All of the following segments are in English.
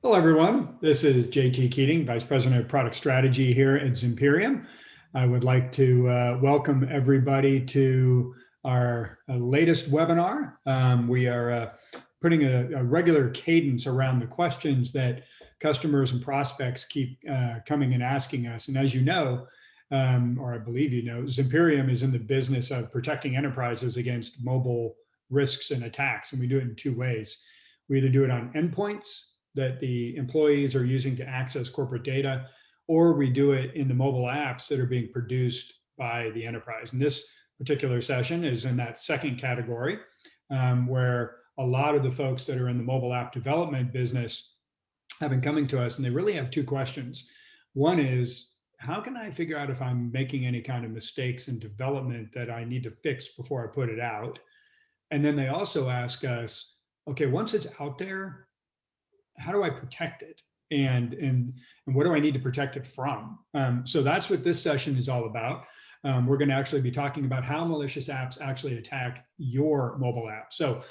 Hello, everyone. This is JT Keating, Vice President of Product Strategy here at Zimperium. I would like to welcome everybody to our latest webinar. We are putting a regular cadence around the questions that customers and prospects keep coming and asking us. And as you know, or I believe you know, Zimperium is in the business of protecting enterprises against mobile risks and attacks. And we do it in two ways. We either do it on endpoints that the employees are using to access corporate data, or we do it in the mobile apps that are being produced by the enterprise. And this particular session is in that second category, where a lot of the folks that are in the mobile app development business have been coming to us, and they really have two questions. One is, how can I figure out if I'm making any kind of mistakes in development that I need to fix before I put it out? And then they also ask us, okay, once it's out there, how do I protect it? And what do I need to protect it from? So that's what this session is all about. We're going to actually be talking about how malicious apps actually attack your mobile app. So a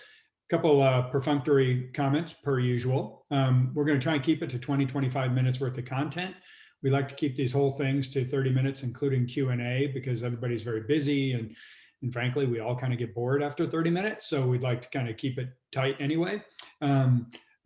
couple perfunctory comments per usual. We're going to try and keep it to 20-25 minutes worth of content. We like to keep these whole things to 30 minutes, including Q&A, because everybody's very busy. And frankly, we all kind of get bored after 30 minutes. So we'd like to kind of keep it tight anyway.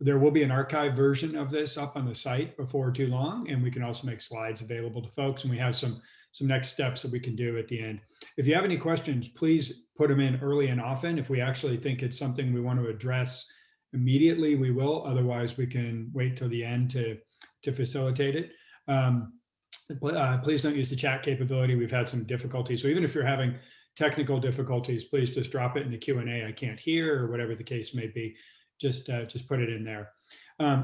There will be an archived version of this up on the site before too long, and we can also make slides available to folks, and we have some next steps that we can do at the end. If you have any questions, please put them in early and often. If we actually think it's something we want to address immediately, we will. Otherwise, we can wait till the end to facilitate it. Please don't use the chat capability. We've had some difficulties. So even if you're having technical difficulties, please just drop it in the Q&A. I can't hear, or whatever the case may be. Just put it in there.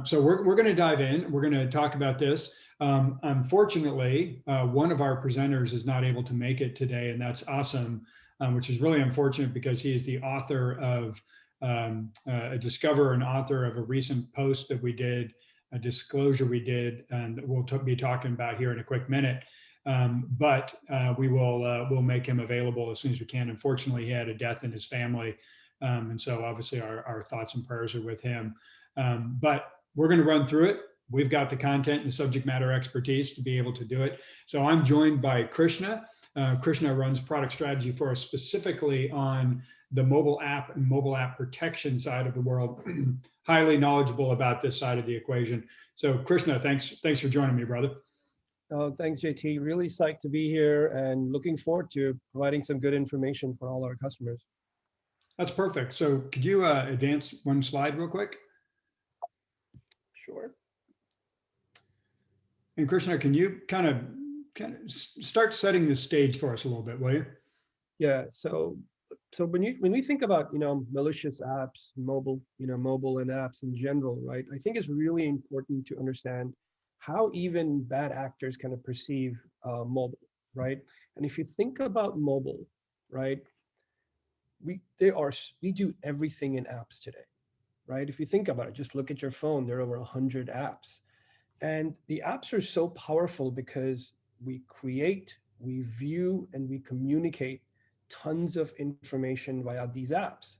So we're going to dive in. We're going to talk about this. Unfortunately, one of our presenters is not able to make it today, and that's awesome, which is really unfortunate because he is the author of a discoverer and author of a recent post that we did, a disclosure we did, and that we'll be talking about here in a quick minute. But we'll make him available as soon as we can. Unfortunately, he had a death in his family. And so obviously our thoughts and prayers are with him. But we're going to run through it. We've got the content and the subject matter expertise to be able to do it. So I'm joined by Krishna. Krishna runs product strategy for us specifically on the mobile app and mobile app protection side of the world. Highly knowledgeable about this side of the equation. So Krishna, thanks for joining me, brother. Oh, thanks, JT. Really psyched to be here and looking forward to providing some good information for all our customers. That's perfect. So could you advance one slide real quick? Sure. And Krishna, can you kind of start setting the stage for us a little bit, will you? Yeah. So when we think about malicious apps, mobile and apps in general, right? I think it's really important to understand how even bad actors kind of perceive mobile, right? And if you think about mobile, right? We do everything in apps today, right? If you think about it, just look at your phone, there are over 100 apps. And the apps are so powerful because we create, we view, and we communicate tons of information via these apps,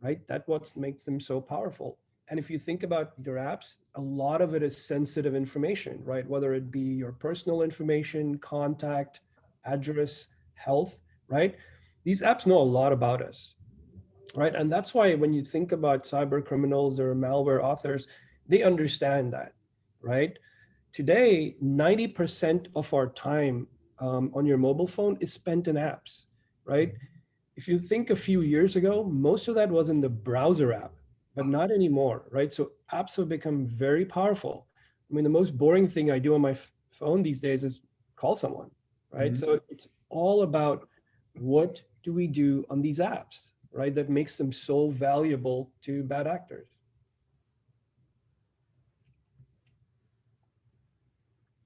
right? That's what makes them so powerful. And if you think about your apps, a lot of it is sensitive information, right? Whether it be your personal information, contact, address, health, right? These apps know a lot about us, right? And that's why when you think about cyber criminals or malware authors, they understand that, right? Today, 90% of our time on your mobile phone is spent in apps, right? If you think a few years ago, most of that was in the browser app, but not anymore, right? So apps have become very powerful. I mean, the most boring thing I do on my phone these days is call someone, right? Mm-hmm. So it's all about what do we do on these apps, right? That makes them so valuable to bad actors.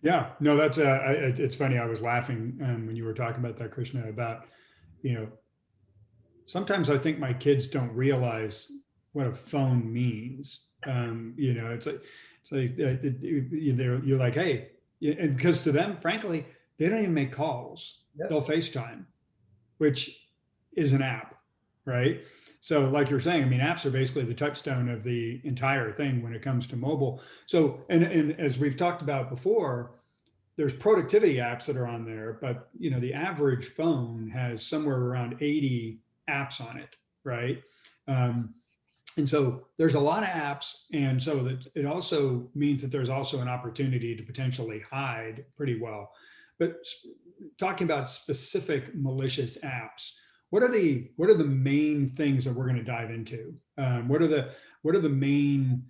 Yeah, no, that's it's funny. I was laughing when you were talking about that, Krishna, about, sometimes I think my kids don't realize what a phone means. It's like you're like, hey, and because to them, frankly, they don't even make calls. Yep. They'll FaceTime, which is an app, right? So like you're saying, I mean, apps are basically the touchstone of the entire thing when it comes to mobile. So, and as we've talked about before, there's productivity apps that are on there, but you know, the average phone has somewhere around 80 apps on it, right? Um, and so there's a lot of apps, and so that it also means that there's also an opportunity to potentially hide pretty well. But talking about specific malicious apps, what are the main things that we're going to dive into? What are the main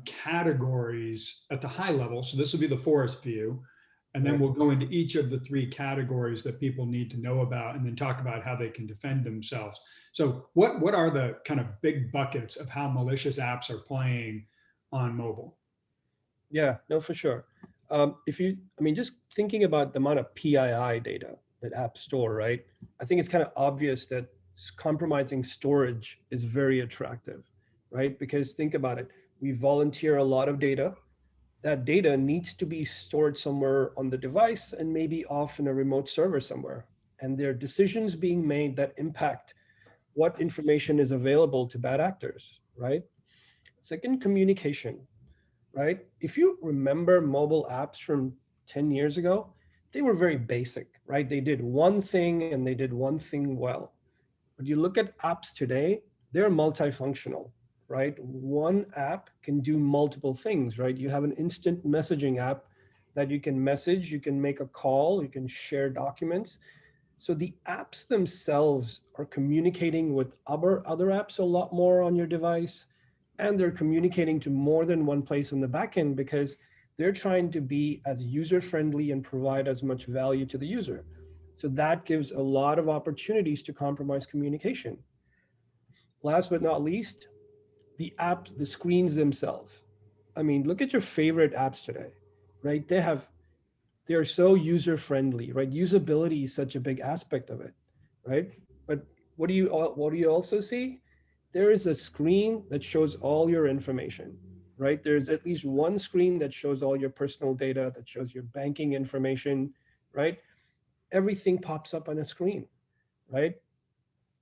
categories at the high level? So this will be the forest view, and then Right. we'll go into each of the three categories that people need to know about, and then talk about how they can defend themselves. So what are the kind of big buckets of how malicious apps are playing on mobile? Yeah, no, for sure. If you, I mean, just thinking about the amount of PII data that apps store, right? I think it's kind of obvious that compromising storage is very attractive, right? Because think about it, we volunteer a lot of data. That data needs to be stored somewhere on the device and maybe off in a remote server somewhere. And there are decisions being made that impact what information is available to bad actors, right? Second, communication, right? If you remember mobile apps from 10 years ago, they were very basic, right? They did one thing and they did one thing well. But you look at apps today, they're multifunctional, right? One app can do multiple things, right? You have an instant messaging app that you can message, you can make a call, you can share documents. So the apps themselves are communicating with other apps a lot more on your device, and they're communicating to more than one place on the backend because they're trying to be as user friendly and provide as much value to the user. So that gives a lot of opportunities to compromise communication. Last but not least, the screens themselves. I mean, look at your favorite apps today, right? They are so user friendly, right? Usability is such a big aspect of it, right? But what do you also see? There is a screen that shows all your information, right? There's at least one screen that shows all your personal data, that shows your banking information, right? Everything pops up on a screen, right?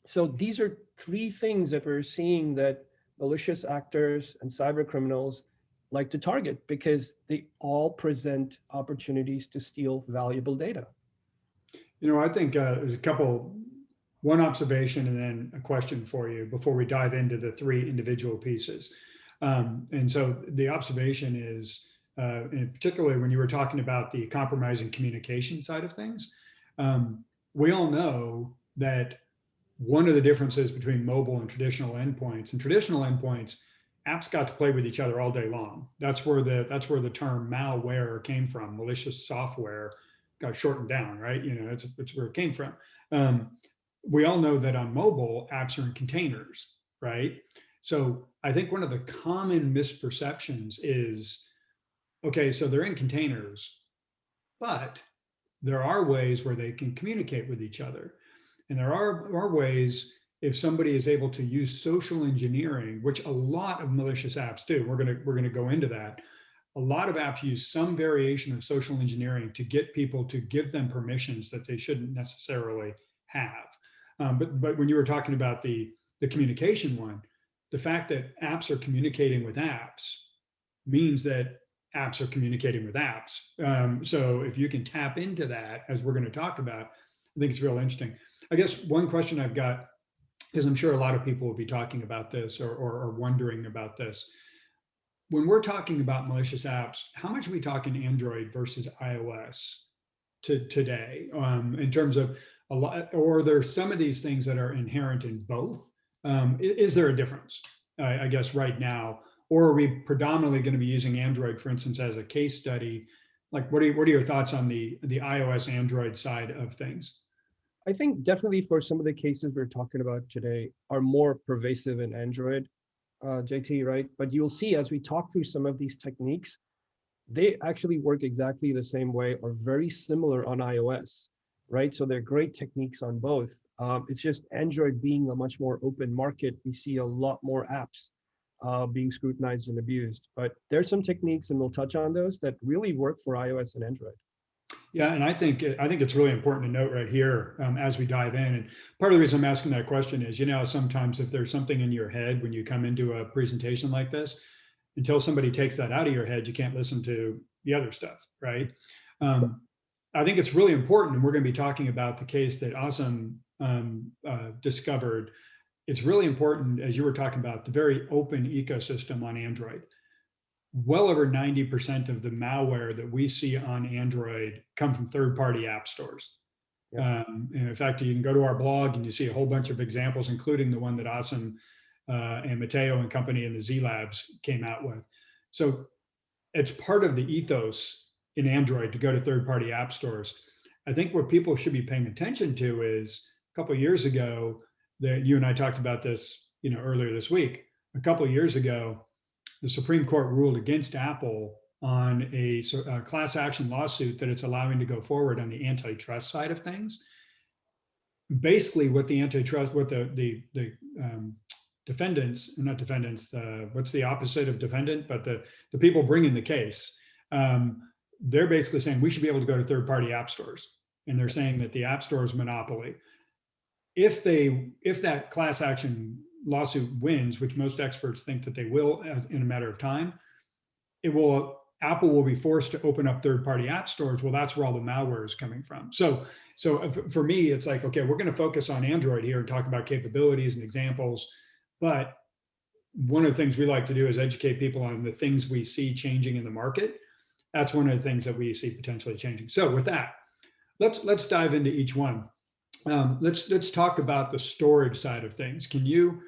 So these are three things that we're seeing that malicious actors and cyber criminals like to target because they all present opportunities to steal valuable data. You know, I think there's one observation and then a question for you before we dive into the three individual pieces. And so the observation is, and particularly when you were talking about the compromising communication side of things, we all know that one of the differences between mobile and traditional endpoints, apps got to play with each other all day long. That's where the term malware came from. Malicious software got shortened down, right? You know, it's where it came from. Um, we all know that on mobile, apps are in containers, right? So I think one of the common misperceptions is, okay, so they're in containers, but there are ways where they can communicate with each other. And there are ways, if somebody is able to use social engineering, which a lot of malicious apps do, we're gonna go into that. A lot of apps use some variation of social engineering to get people to give them permissions that they shouldn't necessarily have. But when you were talking about the communication one, the fact that apps are communicating with apps means that apps are communicating with apps. So if you can tap into that, as we're going to talk about, I think it's real interesting. I guess one question I've got, because I'm sure a lot of people will be talking about this or wondering about this. When we're talking about malicious apps, how much are we talking Android versus iOS today, in terms of a lot, or there's some of these things that are inherent in both? Is there a difference, I guess, right now? Or are we predominantly going to be using Android, for instance, as a case study? Like, what are your thoughts on the iOS Android side of things? I think definitely for some of the cases we're talking about today are more pervasive in Android, JT, right? But you'll see as we talk through some of these techniques, they actually work exactly the same way or very similar on iOS, right? So they're great techniques on both. It's just Android being a much more open market, we see a lot more apps being scrutinized and abused. But there's some techniques, and we'll touch on those, that really work for iOS and Android. Yeah, and I think it's really important to note right here as we dive in. And part of the reason I'm asking that question is, sometimes if there's something in your head when you come into a presentation like this, until somebody takes that out of your head, you can't listen to the other stuff, right? I think it's really important, and we're going to be talking about the case that Asim discovered. It's really important, as you were talking about, the very open ecosystem on Android. Well over 90% of the malware that we see on Android come from third-party app stores. Yeah. And in fact, you can go to our blog and you see a whole bunch of examples, including the one that Asim and Matteo and company in the Z Labs came out with. So it's part of the ethos in Android to go to third-party app stores. I think what people should be paying attention to is a couple of years ago, that you and I talked about this, earlier this week. A couple of years ago, the Supreme Court ruled against Apple on a class action lawsuit that it's allowing to go forward on the antitrust side of things. Basically, what the antitrust, what the defendants, not defendants, what's the opposite of defendant, but the people bringing the case, they're basically saying we should be able to go to third-party app stores, and they're saying that the app stores monopoly. If that class action lawsuit wins, which most experts think that they will in a matter of time, Apple will be forced to open up third-party app stores. Well, that's where all the malware is coming from. So for me, it's like, okay, we're going to focus on Android here and talk about capabilities and examples. But one of the things we like to do is educate people on the things we see changing in the market. That's one of the things that we see potentially changing. So with that, let's dive into each one. Let's talk about the storage side of things. Can you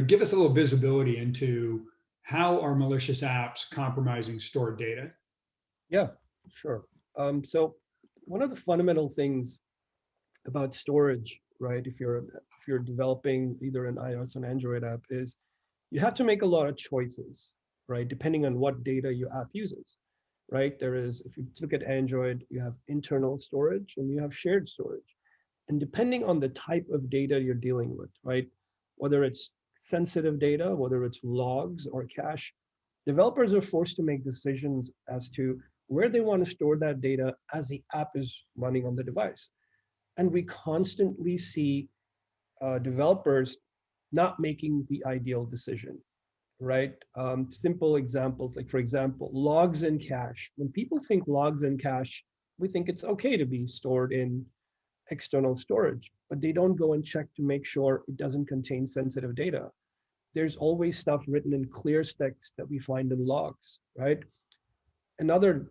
give us a little visibility into how are malicious apps compromising stored data? Yeah, sure. So one of the fundamental things about storage, right, if you're developing either an iOS or Android app, is you have to make a lot of choices, right, depending on what data your app uses, right? If you look at Android, you have internal storage and you have shared storage. And depending on the type of data you're dealing with, right, whether it's sensitive data, whether it's logs or cache, developers are forced to make decisions as to where they want to store that data as the app is running on the device. And we constantly see developers not making the ideal decision, right? Simple examples, like for example, logs and cache. When people think logs and cache, we think it's okay to be stored in external storage, but they don't go and check to make sure it doesn't contain sensitive data. There's always stuff written in clear text that we find in logs, right? Another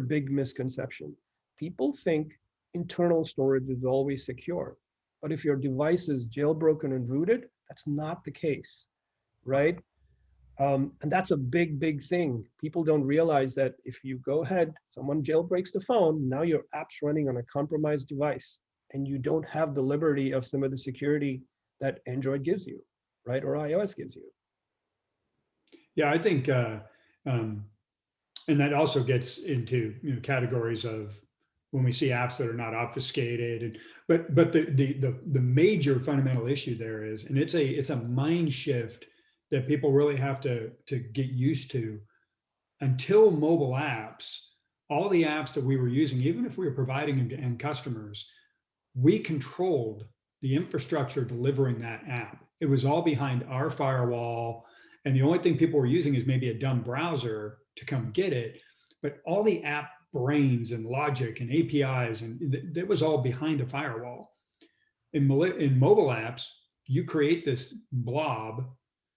big misconception. People think internal storage is always secure, but if your device is jailbroken and rooted, that's not the case, right? And that's a big thing. People don't realize that if you go ahead, someone jailbreaks the phone, now your app's running on a compromised device, and you don't have the liberty of some of the security that Android gives you, right? Or iOS gives you. Yeah, I think, and that also gets into categories of when we see apps that are not obfuscated. But the major fundamental issue there is, and it's a mind shift that people really have to get used to. Until mobile apps, all the apps that we were using, even if we were providing them to end customers, we controlled the infrastructure delivering that app. It was all behind our firewall. And the only thing people were using is maybe a dumb browser to come get it. But all the app brains and logic and APIs, and that was all behind a firewall. In mobile apps, you create this blob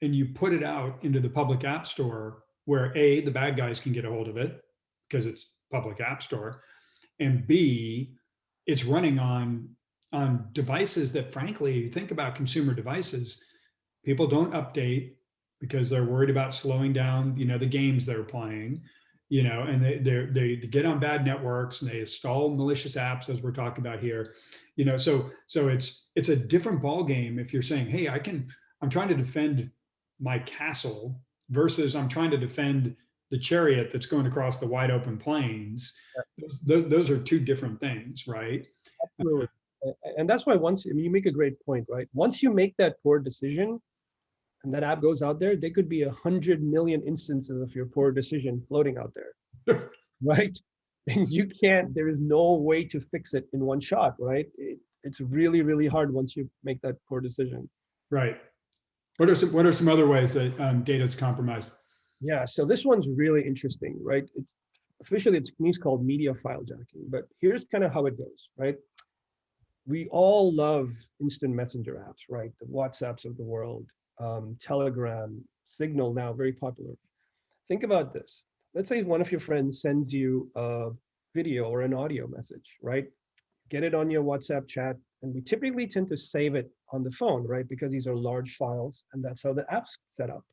and you put it out into the public app store where A, the bad guys can get a hold of it because it's public app store, and B, it's running on devices that, frankly, think about consumer devices, people don't update because they're worried about slowing down, the games they're playing, and they get on bad networks and they install malicious apps, as we're talking about here, so it's a different ball game if you're saying, hey, I'm trying to defend my castle versus I'm trying to defend the chariot that's going across the wide open plains. Those are two different things, right? Absolutely. And that's why you make a great point, right? Once you make that poor decision and that app goes out there, there could be 100 million instances of your poor decision floating out there, right? and you can't, there is no way to fix it in one shot, right? It's really, really hard once you make that poor decision. Right. What are some other ways that data is compromised? Yeah, so this one's really interesting, right? It's officially, it's techniques called media file jacking, but here's kind of how it goes, right? We all love instant messenger apps, right? The WhatsApps of the world, Telegram, Signal, now very popular. Think about this. Let's say one of your friends sends you a video or an audio message, right? Get it on your WhatsApp chat, and we typically tend to save it on the phone, right? Because these are large files, and that's how the app's set up.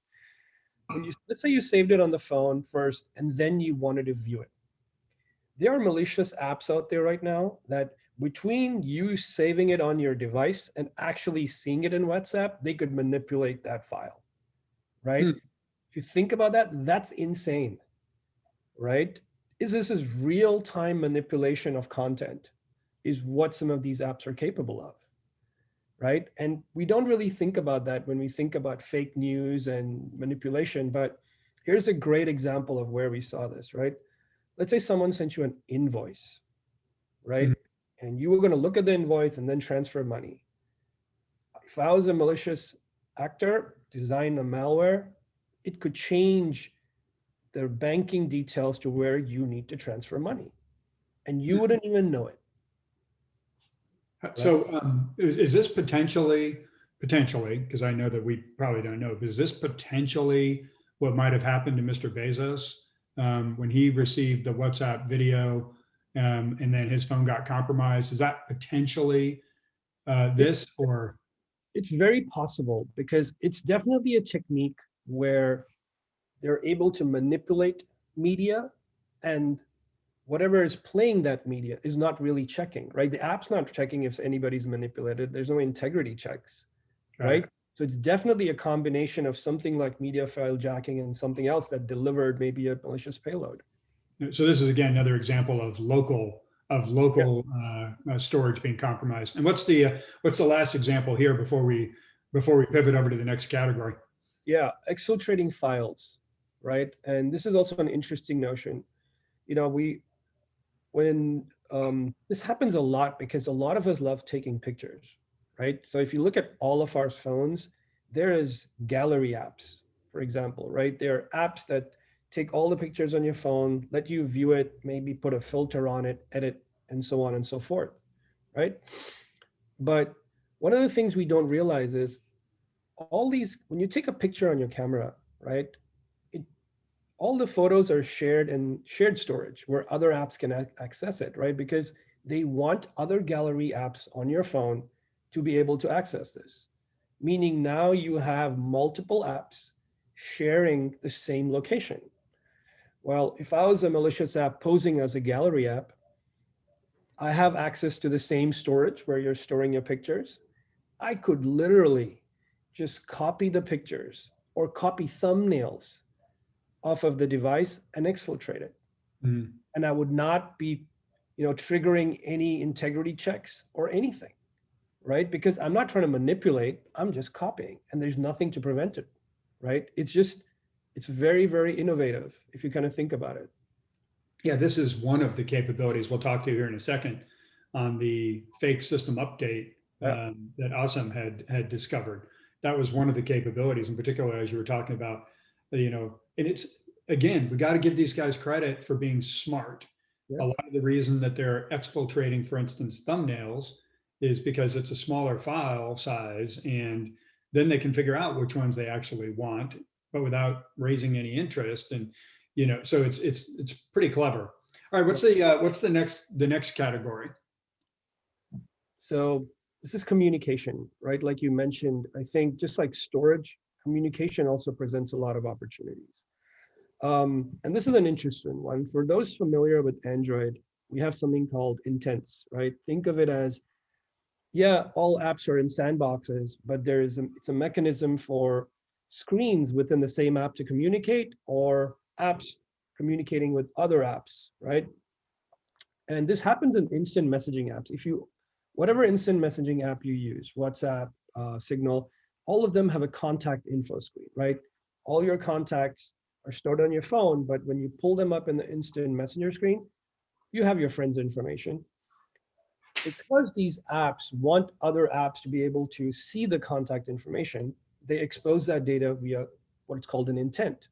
When you, let's say you saved it on the phone first, and then you wanted to view it. There are malicious apps out there right now that between you saving it on your device and actually seeing it in WhatsApp, they could manipulate that file, right? Hmm. If you think about that, that's insane, right? This is real-time manipulation of content is what some of these apps are capable of, right? And we don't really think about that when we think about fake news and manipulation, but here's a great example of where we saw this, right? Let's say someone sent you an invoice, right? Mhm. And you were going to look at the invoice and then transfer money. If I was a malicious actor, design a malware, it could change the banking details to where you need to transfer money, and you wouldn't even know it. Right? So is this potentially, because I know that we probably don't know, but is this potentially what might have happened to Mr. Bezos when he received the WhatsApp video and then his phone got compromised? Is that potentially this or? It's very possible because it's definitely a technique where they're able to manipulate media, and whatever is playing that media is not really checking, right? The app's not checking if anybody's manipulated. There's no integrity checks, right? So it's definitely a combination of something like media file jacking and something else that delivered maybe a malicious payload. So this is again another example of local storage being compromised. And what's the last example here before we pivot over to the next category? Yeah, exfiltrating files, right? And this is also an interesting notion. You know, when this happens a lot because a lot of us love taking pictures, right? So if you look at all of our phones, there is gallery apps, for example, right? There are apps that take all the pictures on your phone, let you view it, maybe put a filter on it, edit, and so on and so forth, right? But one of the things we don't realize is all these, when you take a picture on your camera, right? All the photos are shared in shared storage where other apps can access it, right? Because they want other gallery apps on your phone to be able to access this. Meaning now you have multiple apps sharing the same location. Well, if I was a malicious app posing as a gallery app, I have access to the same storage where you're storing your pictures. I could literally just copy the pictures or copy thumbnails off of the device and exfiltrate it. Mm. And I would not be, triggering any integrity checks or anything, right? Because I'm not trying to manipulate, I'm just copying, and there's nothing to prevent it, right? It's very, very innovative if you kind of think about it. Yeah, this is one of the capabilities we'll talk to here in a second on the fake system update that Awesome had discovered. That was one of the capabilities in particular, as you were talking about, and it's, again, we got to give these guys credit for being smart. A lot of the reason that they're exfiltrating, for instance, thumbnails is because it's a smaller file size, and then they can figure out which ones they actually want, but without raising any interest. And so it's pretty clever. All right, what's the next category? So this is communication, right? Like you mentioned, I think just like storage, communication also presents a lot of opportunities. And this is an interesting one. For those familiar with Android, we have something called intents, right? Think of it as, yeah, all apps are in sandboxes, but it's a mechanism for screens within the same app to communicate, or apps communicating with other apps, right? And this happens in instant messaging apps. Whatever instant messaging app you use, WhatsApp, Signal, all of them have a contact info screen, right? All your contacts are stored on your phone, but when you pull them up in the instant messenger screen, you have your friend's information. Because these apps want other apps to be able to see the contact information, they expose that data via what's called an intent,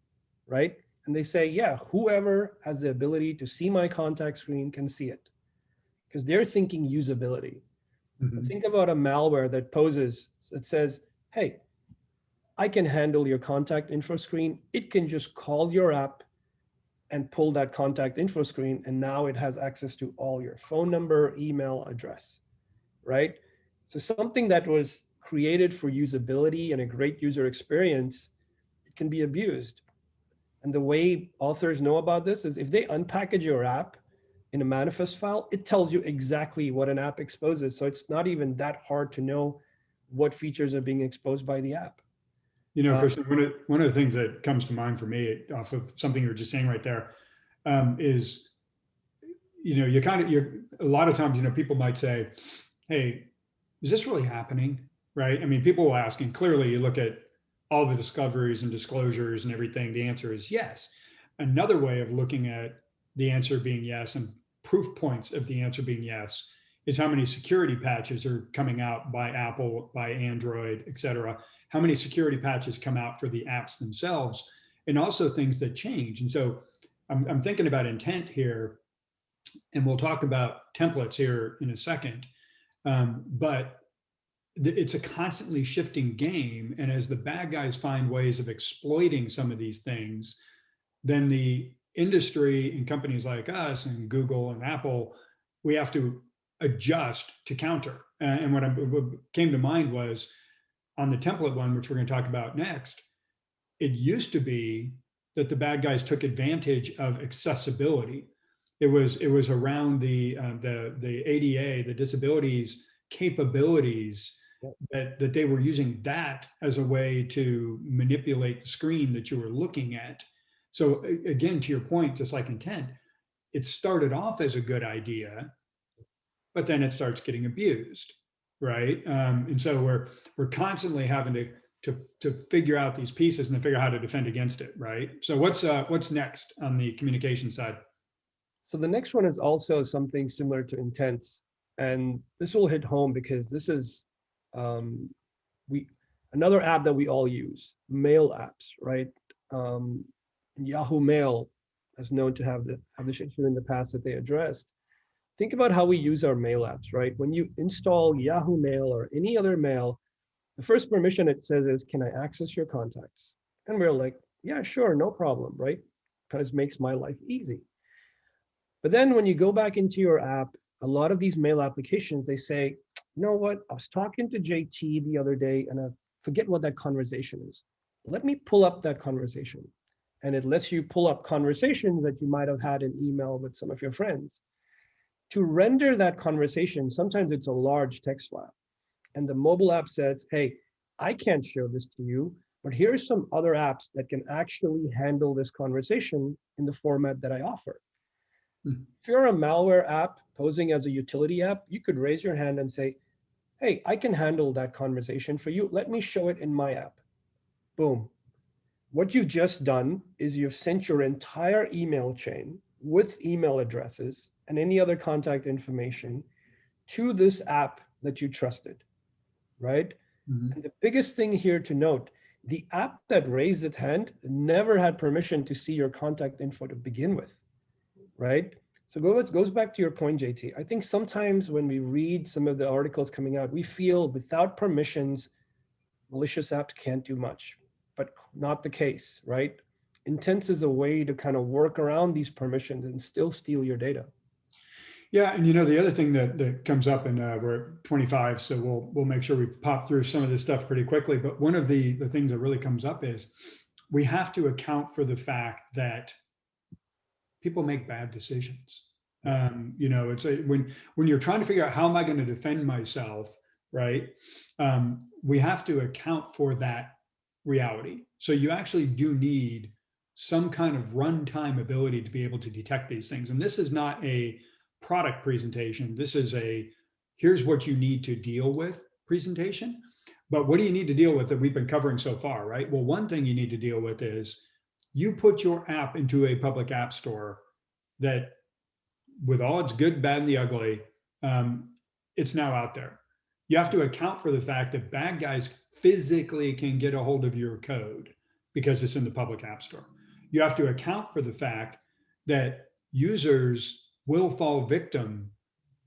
right? And they say, yeah, whoever has the ability to see my contact screen can see it, because they're thinking usability. But Mhm. think about a malware that poses, that says, hey, I can handle your contact info screen. It can just call your app and pull that contact info screen, and now it has access to all your phone number, email, address, right? So something that was created for usability and a great user experience, it can be abused. And the way authors know about this is if they unpackage your app in a manifest file, it tells you exactly what an app exposes. So it's not even that hard to know what features are being exposed by the app. You know, Uh, Christian, one of the things that comes to mind for me off of something you were just saying right there, is, you know, you're a lot of times, you know, people might say, hey, is this really happening? Right? I mean, people will ask, and clearly you look at all the discoveries and disclosures and everything, the answer is yes. Another way of looking at the answer being yes and proof points of the answer being yes is how many security patches are coming out by Apple, by Android, et cetera. How many security patches come out for the apps themselves, and also things that change. And so I'm thinking about intent here, and we'll talk about templates here in a second. But it's a constantly shifting game. And as the bad guys find ways of exploiting some of these things, then the industry and companies like us and Google and Apple, we have to adjust to counter. And what came to mind was on the template one, which we're going to talk about next, it used to be that the bad guys took advantage of accessibility. It was around the ADA, the disabilities capabilities, yeah. that they were using that as a way to manipulate the screen that you were looking at. So again, to your point, just like intent, it started off as a good idea, but then it starts getting abused, right? And so we're constantly having to figure out these pieces and to figure out how to defend against it, right? So what's next on the communication side? So the next one is also something similar to intents, and this will hit home because this is um, we another app that we all use, mail apps, right? Um, Yahoo Mail is known to have this issue in the past that they addressed. Think about how we use our mail apps, right? When you install Yahoo Mail or any other mail, the first permission it says is, "Can I access your contacts?" And we're like, "Yeah, sure, no problem," right? Because it makes my life easy. But then when you go back into your app, a lot of these mail applications, they say, you know what, I was talking to JT the other day and I forget what that conversation is. Let me pull up that conversation. And it lets you pull up conversations that you might have had in email with some of your friends. To render that conversation, sometimes it's a large text file. And the mobile app says, hey, I can't show this to you, but here's some other apps that can actually handle this conversation in the format that I offer. If you're a malware app posing as a utility app, you could raise your hand and say, hey, I can handle that conversation for you. Let me show it in my app. Boom. What you've just done is you've sent your entire email chain with email addresses and any other contact information to this app that you trusted, right? Mhm. And the biggest thing here to note, the app that raised its hand never had permission to see your contact info to begin with, right? So goes back to your point, JT. I think sometimes when we read some of the articles coming out, we feel without permissions, malicious apps can't do much, but not the case, right? Intents is a way to kind of work around these permissions and still steal your data. Yeah, and you know the other thing that comes up, and we're at 25, so we'll make sure we pop through some of this stuff pretty quickly. But one of the things that really comes up is we have to account for the fact that people make bad decisions. You know, it's when you're trying to figure out how am I going to defend myself, right? We have to account for that reality. So you actually do need some kind of runtime ability to be able to detect these things. And this is not a product presentation. This is a here's what you need to deal with presentation. But what do you need to deal with that we've been covering so far, right? Well, one thing you need to deal with is you put your app into a public app store that with all its good, bad, and the ugly, it's now out there. You have to account for the fact that bad guys physically can get a hold of your code because it's in the public app store. You have to account for the fact that users will fall victim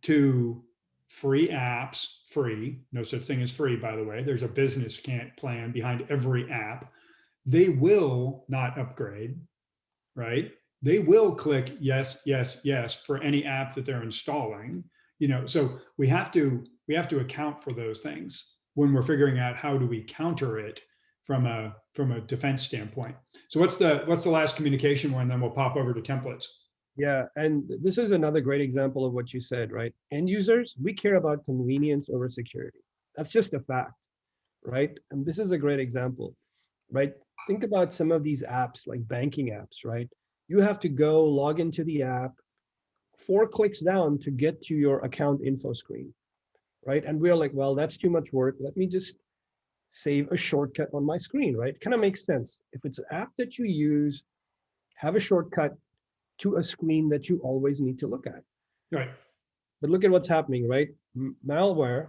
to free apps, free, no such thing as free, by the way. There's a business plan behind every app. They will not upgrade, right? They will click yes, yes, yes for any app that they're installing. So we have to account for those things when we're figuring out how do we counter it from a defense standpoint. So what's the last communication one? Then we'll pop over to templates. Yeah, and this is another great example of what you said, right? End users, we care about convenience over security. That's just a fact, right? And this is a great example, right? Think about some of these apps like banking apps, right? You have to go log into the app, 4 clicks down to get to your account info screen, right? And we're like, well, that's too much work. Let me just save a shortcut on my screen, right? Kind of makes sense. If it's an app that you use, have a shortcut to a screen that you always need to look at. Right. But look at what's happening, right? Malware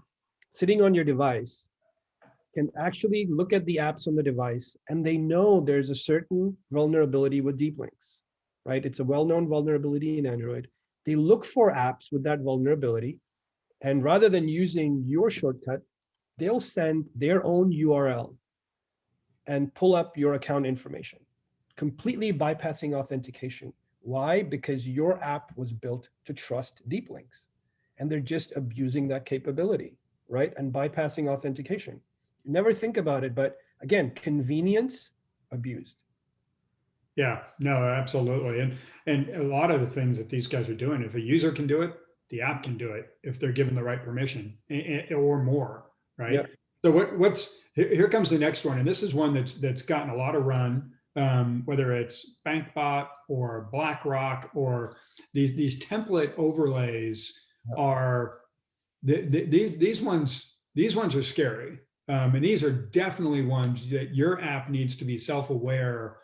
sitting on your device can actually look at the apps on the device, and they know there's a certain vulnerability with deep links, right? It's a well-known vulnerability in Android. They look for apps with that vulnerability, and rather than using your shortcut, they'll send their own URL and pull up your account information, completely bypassing authentication. Why? Because your app was built to trust deep links, and they're just abusing that capability, right? And bypassing authentication. You never think about it, but again, convenience abused. Yeah, no, absolutely. And a lot of the things that these guys are doing, if a user can do it, the app can do it if they're given the right permission or more, right? Yeah. So here comes the next one, and this is one that's gotten a lot of run, whether it's BankBot or BlackRock or these template overlays are these ones are scary, and these are definitely ones that your app needs to be self-aware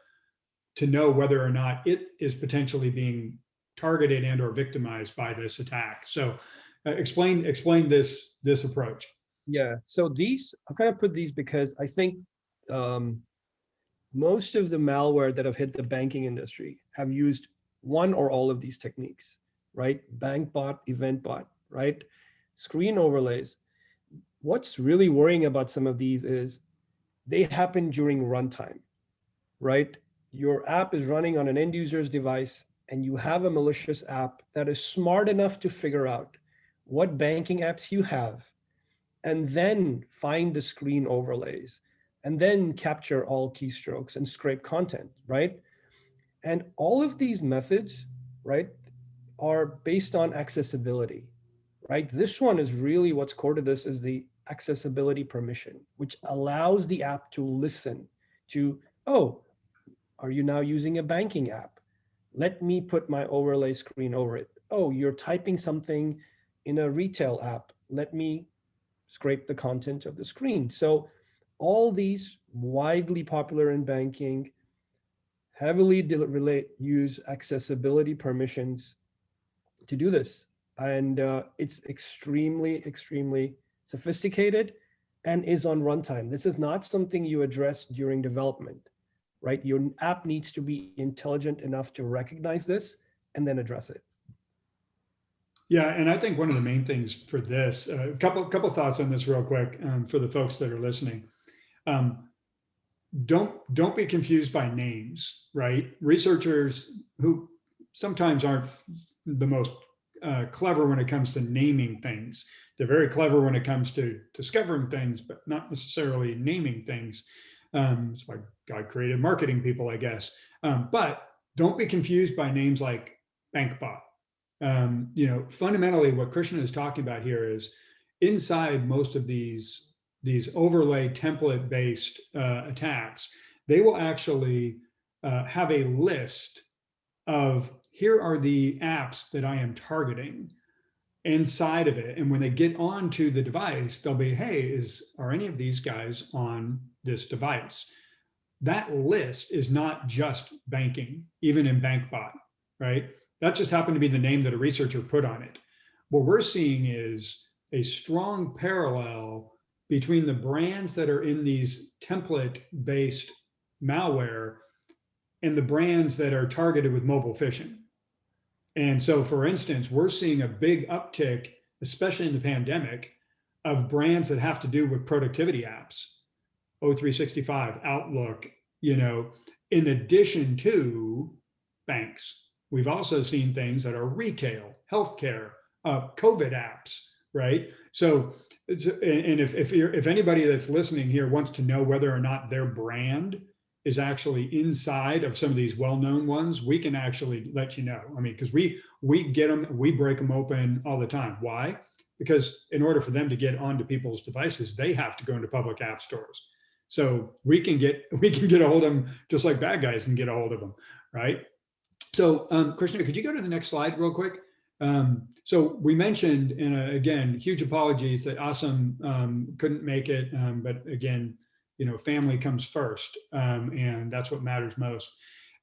to know whether or not it is potentially being targeted and or victimized by this attack. So explain this approach. Yeah, so I'm kind of put these because I think most of the malware that have hit the banking industry have used one or all of these techniques, right? BankBot, EventBot, right? Screen overlays. What's really worrying about some of these is they happen during runtime, right? Your app is running on an end user's device, and you have a malicious app that is smart enough to figure out what banking apps you have, and then find the screen overlays, and then capture all keystrokes and scrape content, right? And all of these methods, right, are based on accessibility, right? This one is really what's core to this is the accessibility permission, which allows the app to listen to, oh, are you now using a banking app? Let me put my overlay screen over it. Oh, you're typing something in a retail app. Let me scrape the content of the screen. So all these widely popular in banking, heavily use accessibility permissions to do this. And it's extremely, extremely sophisticated and is on runtime. This is not something you address during development, right? Your app needs to be intelligent enough to recognize this and then address it. Yeah, and I think one of the main things for this, a couple thoughts on this real quick, for the folks that are listening. Don't be confused by names, right? Researchers who sometimes aren't the most clever when it comes to naming things. They're very clever when it comes to discovering things, but not necessarily naming things. It's why God created marketing people, I guess. But don't be confused by names like BankBot. Fundamentally, what Krishna is talking about here is inside most of these overlay template based attacks, they will actually have a list of here are the apps that I am targeting inside of it. And when they get onto the device, they'll be, hey, are any of these guys on this device? That list is not just banking, even in BankBot, right? That just happened to be the name that a researcher put on it. What we're seeing is a strong parallel between the brands that are in these template-based malware and the brands that are targeted with mobile phishing. And so, for instance, we're seeing a big uptick, especially in the pandemic, of brands that have to do with productivity apps, O365, Outlook, in addition to banks. We've also seen things that are retail, healthcare, COVID apps, right? So, and if anybody that's listening here wants to know whether or not their brand is actually inside of some of these well-known ones, we can actually let you know. I mean, because we get them, we break them open all the time. Why? Because in order for them to get onto people's devices, they have to go into public app stores. So we can get a hold of them just like bad guys can get a hold of them, right? So, Krishna, could you go to the next slide real quick? So we mentioned, and again, huge apologies that Asam couldn't make it, but again, family comes first, and that's what matters most.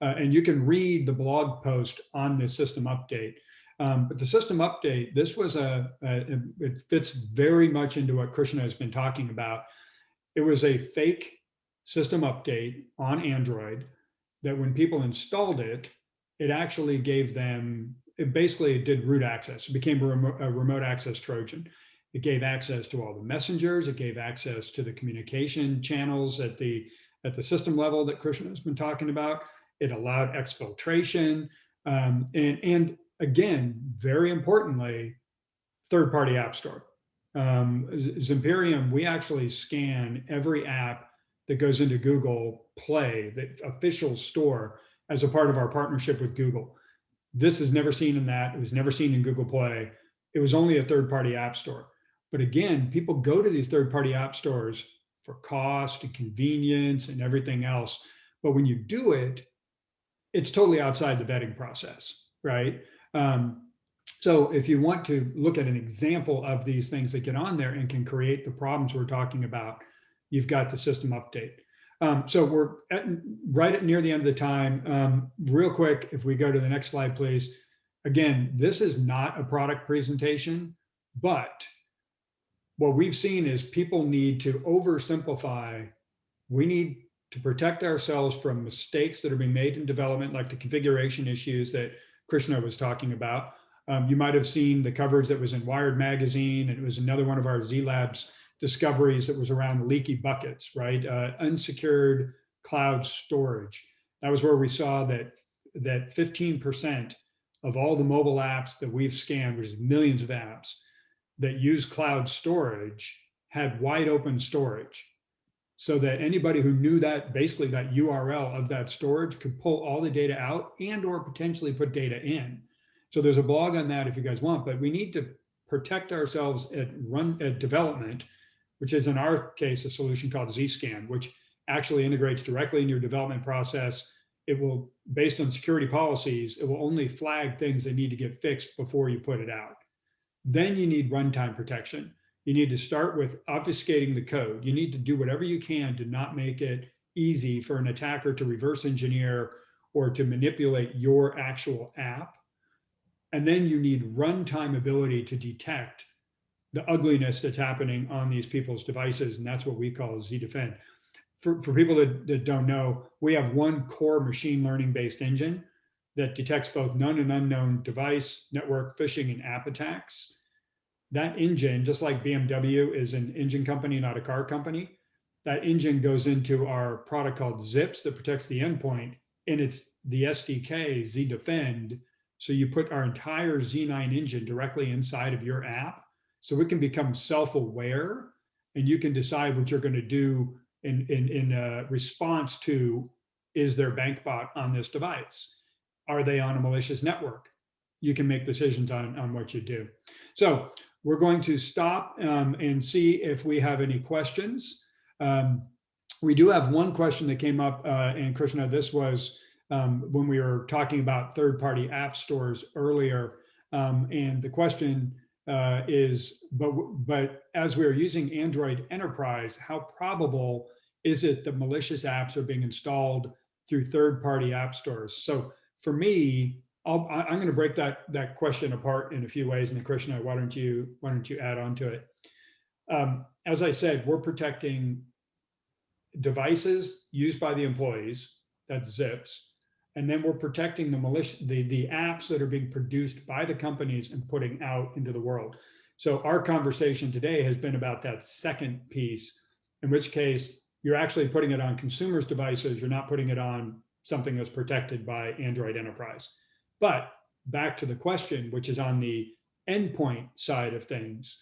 And you can read the blog post on this system update. But the system update, this was it fits very much into what Krishna has been talking about. It was a fake system update on Android that when people installed it, it actually gave them, it did root access. It became a remote access Trojan. It gave access to all the messengers. It gave access to the communication channels at the system level that Krishna has been talking about. It allowed exfiltration. And again, very importantly, third-party app store. Zimperium, we actually scan every app that goes into Google Play, the official store, as a part of our partnership with Google. This is never seen in that. It was never seen in Google Play. It was only a third-party app store. But again, people go to these third-party app stores for cost and convenience and everything else. But when you do it, it's totally outside the vetting process, right? So if you want to look at an example of these things that get on there and can create the problems we're talking about, you've got the system update. So we're near the end of the time. Real quick, if we go to the next slide, please. Again, this is not a product presentation, but what we've seen is people need to oversimplify. We need to protect ourselves from mistakes that are being made in development, like the configuration issues that Krishna was talking about. You might have seen the coverage that was in Wired magazine, and it was another one of our Z Labs discoveries that was around leaky buckets, right? Unsecured cloud storage. That was where we saw that 15% of all the mobile apps that we've scanned, which is millions of apps that use cloud storage, had wide open storage. So that anybody who knew that, basically that URL of that storage, could pull all the data out and or potentially put data in. So there's a blog on that if you guys want, but we need to protect ourselves at development, which is in our case a solution called Zscan, which actually integrates directly in your development process. It will, based on security policies, it will only flag things that need to get fixed before you put it out. Then you need runtime protection. You need to start with obfuscating the code. You need to do whatever you can to not make it easy for an attacker to reverse engineer or to manipulate your actual app. And then you need runtime ability to detect the ugliness that's happening on these people's devices. And that's what we call ZDefend. For people that don't know, we have one core machine learning based engine that detects both known and unknown device, network, phishing, and app attacks. That engine, just like BMW is an engine company, not a car company, that engine goes into our product called Zips that protects the endpoint, and it's the SDK ZDefend. So you put our entire Z9 engine directly inside of your app, so it can become self-aware, and you can decide what you're going to do in response to, is there bank bot on this device? Are they on a malicious network? You can make decisions on what you do. So we're going to stop and see if we have any questions. We do have one question that came up, and Krishna, this was when we were talking about third-party app stores earlier. And the question is, but as we're using Android Enterprise, how probable is it that malicious apps are being installed through third-party app stores? So for me, I'm going to break that question apart in a few ways, and then Krishna, why don't you add on to it? As I said, we're protecting devices used by the employees, that's zips, and then we're protecting the apps that are being produced by the companies and putting out into the world. So our conversation today has been about that second piece, in which case you're actually putting it on consumers' devices. You're not putting it on something that's protected by Android Enterprise. But back to the question, which is on the endpoint side of things,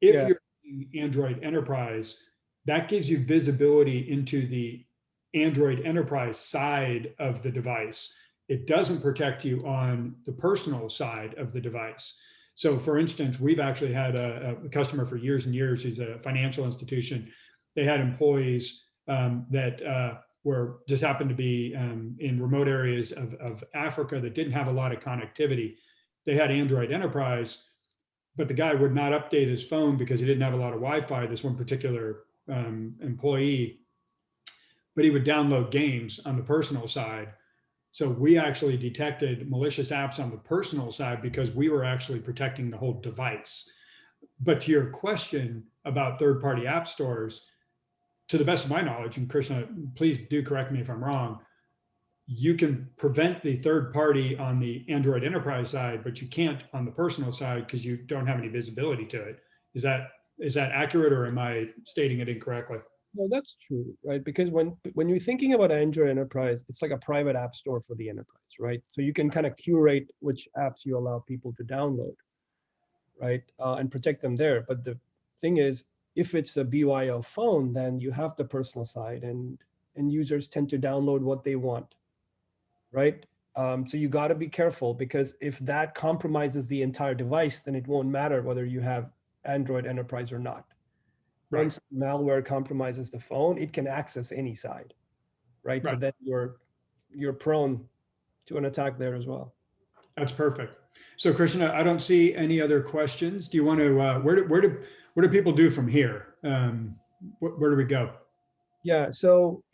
if Yeah. you're using Android Enterprise, that gives you visibility into the Android Enterprise side of the device. It doesn't protect you on the personal side of the device. So for instance, we've actually had a customer for years and years. He's a financial institution. They had employees that were just happened to be in remote areas of Africa that didn't have a lot of connectivity. They had Android Enterprise, but the guy would not update his phone because he didn't have a lot of Wi-Fi, this one particular employee, but he would download games on the personal side. So we actually detected malicious apps on the personal side because we were actually protecting the whole device. But to your question about third-party app stores, to the best of my knowledge, and Krishna, please do correct me if I'm wrong, you can prevent the third party on the Android Enterprise side, but you can't on the personal side because you don't have any visibility to it. Is that accurate, or am I stating it incorrectly? Well, that's true, right? Because when you're thinking about Android Enterprise, it's like a private app store for the enterprise, right? So you can kind of curate which apps you allow people to download, right? And protect them there. But the thing is, if it's a BYO phone, then you have the personal side, and users tend to download what they want, right? So you got to be careful, because if that compromises the entire device, then it won't matter whether you have Android Enterprise or not. Right. Once malware compromises the phone, it can access any side, right? So Right. then you're prone to an attack there as well. That's perfect. So Krishna, I don't see any other questions. Do you want to, where do people do from here? Where do we go? Yeah, so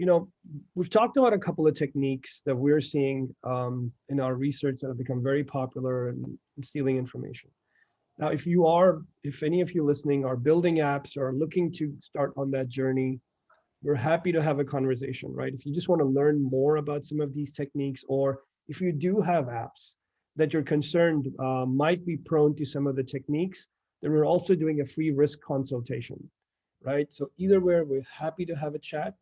we've talked about a couple of techniques that we're seeing in our research that have become very popular in stealing information. Now, if any of you listening are building apps or are looking to start on that journey, we're happy to have a conversation, right? If you just want to learn more about some of these techniques, or if you do have apps that you're concerned might be prone to some of the techniques, then we're also doing a free risk consultation, right? So either way, we're happy to have a chat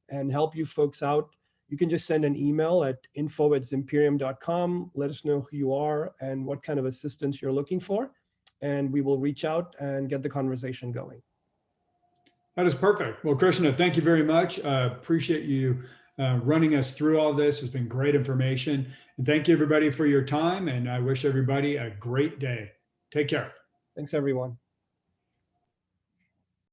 and help you folks out. You can just send an email at info@zimperium.com. Let us know who you are and what kind of assistance you're looking for, and we will reach out and get the conversation going. That is perfect. Well, Krishna, thank you very much. Appreciate you running us through all this. It's been great information. And thank you, everybody, for your time. And I wish everybody a great day. Take care. Thanks, everyone.